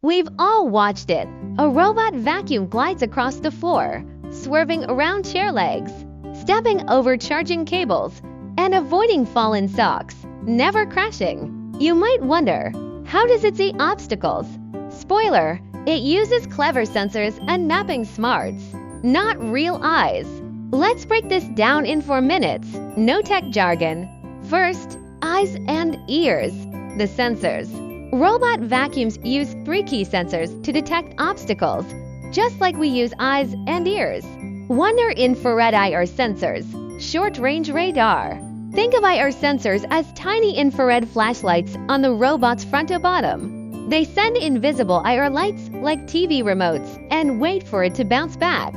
We've all watched it. A robot vacuum glides across the floor, swerving around chair legs, stepping over charging cables, and avoiding fallen socks, never crashing. You might wonder, how does it see obstacles? Spoiler, it uses clever sensors and mapping smarts, not real eyes. Let's break this down in 4 minutes. No tech jargon. First, eyes and ears. The sensors. Robot vacuums use 3 key sensors to detect obstacles, just like we use eyes and ears. One are infrared IR sensors, short-range radar. Think of IR sensors as tiny infrared flashlights on the robot's front to bottom. They send invisible IR lights like TV remotes and wait for it to bounce back.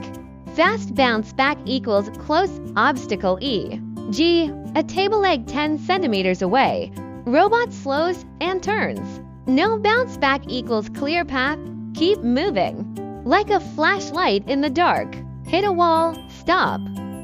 Fast bounce back equals close obstacle E. G. A table leg 10 centimeters away. Robot slows and turns. No bounce back equals clear path, keep moving. Like a flashlight in the dark. Hit a wall, stop.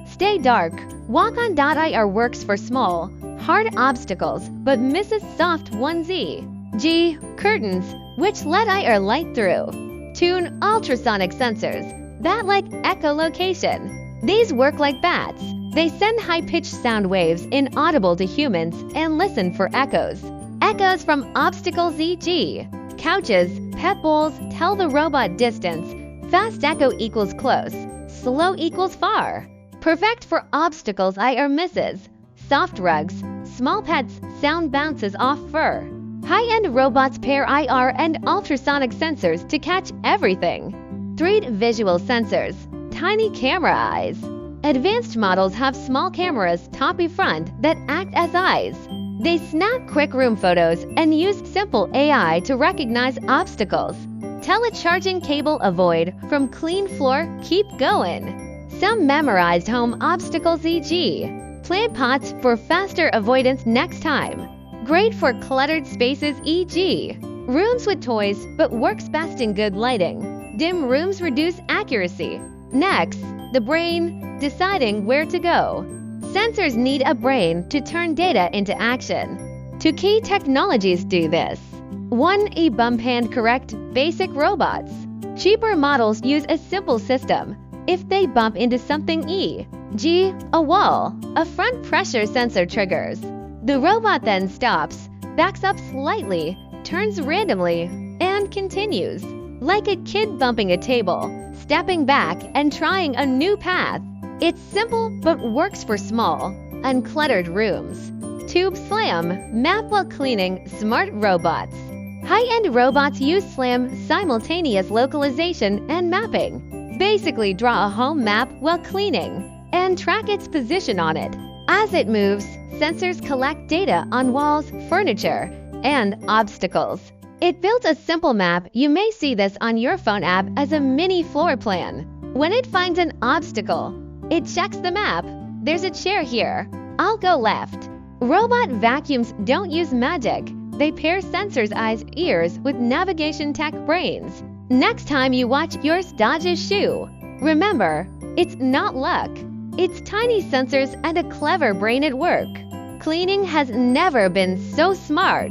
Stay dark. Walk on. IR works for small, hard obstacles but misses soft 1Z. G. Curtains, which let IR light through. Tune ultrasonic sensors, bat-like echolocation. These work like bats. They send high-pitched sound waves inaudible to humans and listen for echoes. Echoes from obstacles e.g. couches, pet bowls tell the robot distance. Fast echo equals close, slow equals far. Perfect for obstacles IR misses. Soft rugs, small pets, sound bounces off fur. High-end robots pair IR and ultrasonic sensors to catch everything. 3D visual sensors, tiny camera eyes. Advanced models have small cameras top and front that act as eyes. They snap quick room photos and use simple AI to recognize obstacles. Tell a charging cable avoid from clean floor, keep going. Some memorized home obstacles e.g. plant pots for faster avoidance next time. Great for cluttered spaces e.g. rooms with toys but works best in good lighting. Dim rooms reduce accuracy. Next, the brain, deciding where to go. Sensors need a brain to turn data into action. 2 key technologies do this. 1. E-bump hand correct basic robots. Cheaper models use a simple system. If they bump into something e.g. a wall, a front pressure sensor triggers. The robot then stops, backs up slightly, turns randomly, and continues. Like a kid bumping a table, stepping back and trying a new path. It's simple but works for small, uncluttered rooms. Tube Slam, map while cleaning, smart robots. High-end robots use SLAM simultaneous localization and mapping. Basically draw a home map while cleaning and track its position on it. As it moves, sensors collect data on walls, furniture, and obstacles. It builds a simple map. You may see this on your phone app as a mini floor plan. When it finds an obstacle, it checks the map. There's a chair here. I'll go left. Robot vacuums don't use magic. They pair sensors, eyes, ears with navigation tech brains. Next time you watch yours dodge a shoe, remember, it's not luck. It's tiny sensors and a clever brain at work. Cleaning has never been so smart.